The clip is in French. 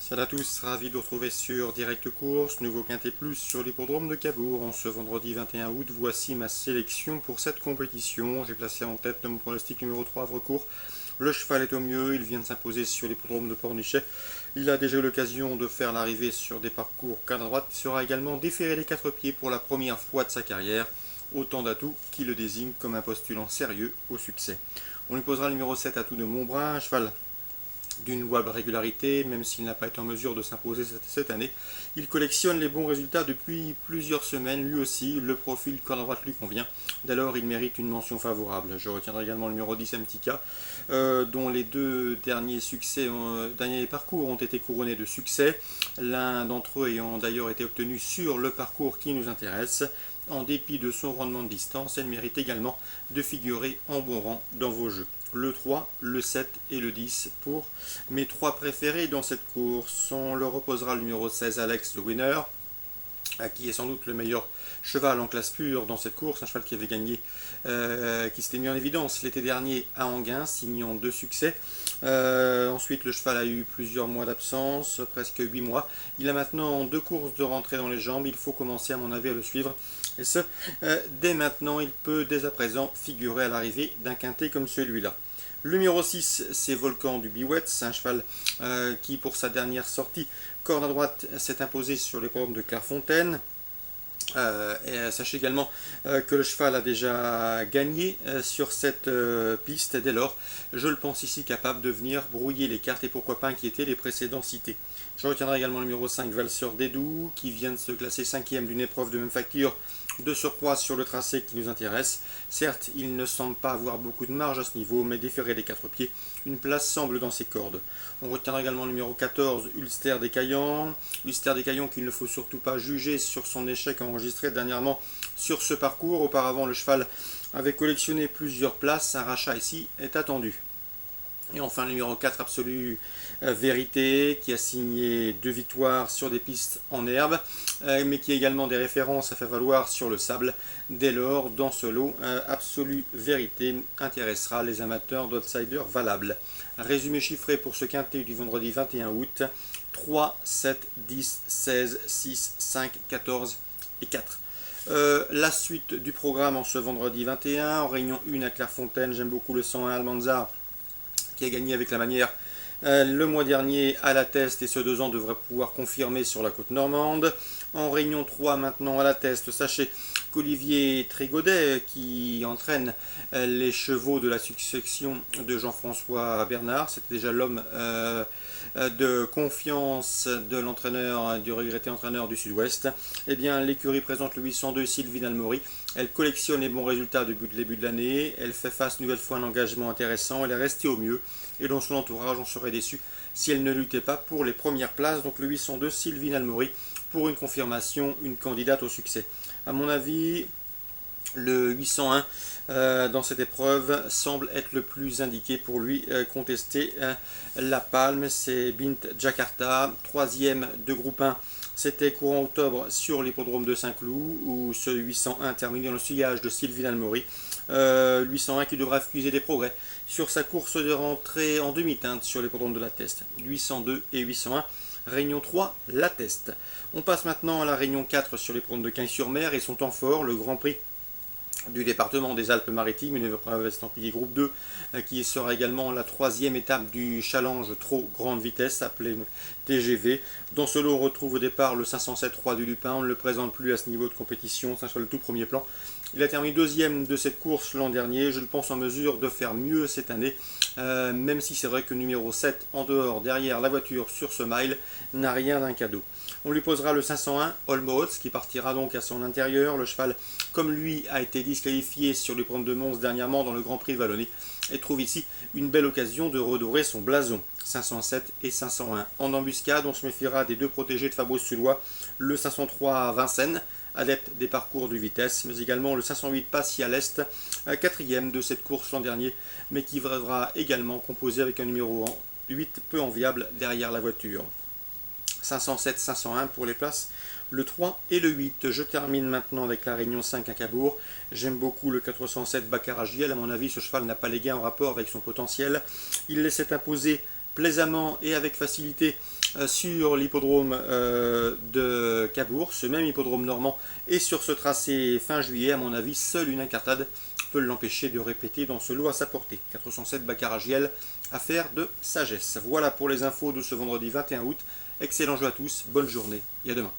Salut à tous, ravi de vous retrouver sur Direct Course, nouveau Quintet Plus sur l'hippodrome de Cabourg. En ce vendredi 21 août, voici ma sélection pour cette compétition. J'ai placé en tête de mon pronostic numéro 3 Havrecourt. Le cheval est au mieux, il vient de s'imposer sur l'hippodrome de Pornichet. Il a déjà eu l'occasion de faire l'arrivée sur des parcours cadre droite. Il sera également déféré les quatre pieds pour la première fois de sa carrière. Autant d'atouts qui le désignent comme un postulant sérieux au succès. On lui posera le numéro 7 Atout de Montbrun, un cheval d'une louable régularité, même s'il n'a pas été en mesure de s'imposer cette année. Il collectionne les bons résultats depuis plusieurs semaines, lui aussi, le profil corde droite lui convient, dès lors il mérite une mention favorable. Je retiendrai également le numéro 10 MTK, dont les deux derniers parcours ont été couronnés de succès, l'un d'entre eux ayant d'ailleurs été obtenu sur le parcours qui nous intéresse. En dépit de son rendement de distance, elle mérite également de figurer en bon rang dans vos jeux. Le 3, le 7 et le 10 pour mes trois préférés dans cette course. On leur opposera le numéro 16 Alex le Winner, qui est sans doute le meilleur cheval en classe pure dans cette course, un cheval qui avait gagné, qui s'était mis en évidence l'été dernier à Enghien, signant 2 succès. Ensuite, le cheval a eu plusieurs mois d'absence, presque 8 mois. Il a maintenant 2 courses de rentrée dans les jambes, il faut commencer à mon avis à le suivre. Et ce, dès maintenant, il peut dès à présent figurer à l'arrivée d'un quintet comme celui-là. Le numéro 6, c'est Volcan du Biouet, c'est un cheval qui, pour sa dernière sortie, corde à droite, s'est imposé sur les programmes de Clairefontaine. Sachez également que le cheval a déjà gagné sur cette piste, dès lors, je le pense ici capable de venir brouiller les cartes et pourquoi pas inquiéter les précédents cités. Je retiendrai également le numéro 5, Valseur d'Edoux, qui vient de se classer 5e d'une épreuve de même facture, de surcroît sur le tracé qui nous intéresse. Certes, il ne semble pas avoir beaucoup de marge à ce niveau, mais déféré des 4 pieds, une place semble dans ses cordes. On retiendra également le numéro 14, Ulster des Caillants. Ulster des Caillants qu'il ne faut surtout pas juger sur son échec enregistré dernièrement sur ce parcours. Auparavant, le cheval avait collectionné plusieurs places, un rachat ici est attendu. Et enfin le numéro 4, Absolue Vérité, qui a signé 2 victoires sur des pistes en herbe, mais qui a également des références à faire valoir sur le sable. Dès lors, dans ce lot, Absolue Vérité intéressera les amateurs d'outsiders valables. Résumé chiffré pour ce quintet du vendredi 21 août, 3, 7, 10, 16, 6, 5, 14 et 4. La suite du programme en ce vendredi 21, en réunion 1 à Clairefontaine, j'aime beaucoup le 101 Almanzar, qui a gagné avec la manière le mois dernier à la Teste, et ce 2 ans devrait pouvoir confirmer sur la côte normande. En réunion 3 maintenant à la Teste, sachez qu'Olivier Trégodet, qui entraîne les chevaux de la succession de Jean-François Bernard, c'était déjà l'homme de confiance de l'entraîneur, du regretté entraîneur du Sud-Ouest. Eh bien, l'écurie présente le 802 Sylvine Almori. Elle collectionne les bons résultats depuis le début de l'année. Elle fait face une nouvelle fois à un engagement intéressant. Elle est restée au mieux. Et dans son entourage, on serait déçu si elle ne luttait pas pour les premières places. Donc le 802 Sylvine Almori pour une confirmation, une candidate au succès. À mon avis, le 801 dans cette épreuve semble être le plus indiqué pour lui contester la palme. C'est Bint Jakarta, 3e de groupe 1. C'était courant octobre sur l'hippodrome de Saint-Cloud, où ce 801 terminé dans le sillage de Sylvine Almori. 801 qui devra accuser des progrès sur sa course de rentrée en demi-teinte sur l'hippodrome de la Teste. 802 et 801. Réunion 3, la Teste. On passe maintenant à la Réunion 4 sur l'hippodrome de Cagnes-sur-Mer et son temps fort, le Grand Prix du département des Alpes-Maritimes, une épreuve estampillée groupe 2, qui sera également la 3e étape du challenge trop grande vitesse, appelé TGV. Dans ce lot, on retrouve au départ le 507 Roi du Lupin, on ne le présente plus à ce niveau de compétition, c'est sur le tout premier plan. Il a terminé 2e de cette course l'an dernier, je le pense en mesure de faire mieux cette année, même si c'est vrai que le numéro 7 en dehors, derrière la voiture sur ce mile, n'a rien d'un cadeau. On lui posera le 501 Olmos, qui partira donc à son intérieur. Le cheval, comme lui, a été disqualifié sur les pentes de Mons dernièrement dans le Grand Prix de Wallonie et trouve ici une belle occasion de redorer son blason. 507 et 501. En embuscade, on se méfiera des 2 protégés de Fabrice Sulois, le 503 Vincennes, adepte des parcours de vitesse, mais également le 508 Passy à l'Est, 4e de cette course l'an dernier, mais qui devra également composer avec un numéro 8 peu enviable derrière la voiture. 507, 501 pour les places, le 3 et le 8. Je termine maintenant avec la Réunion 5 à Cabourg. J'aime beaucoup le 407 Bacaragiel. À mon avis, ce cheval n'a pas les gains en rapport avec son potentiel. Il laissait imposer plaisamment et avec facilité sur l'hippodrome de Cabourg, ce même hippodrome normand, et sur ce tracé fin juillet. À mon avis, seule une incartade peut l'empêcher de répéter dans ce lot à sa portée. 407 Bacaragiel, affaire de sagesse. Voilà pour les infos de ce vendredi 21 août. Excellent jeu à tous, bonne journée et à demain.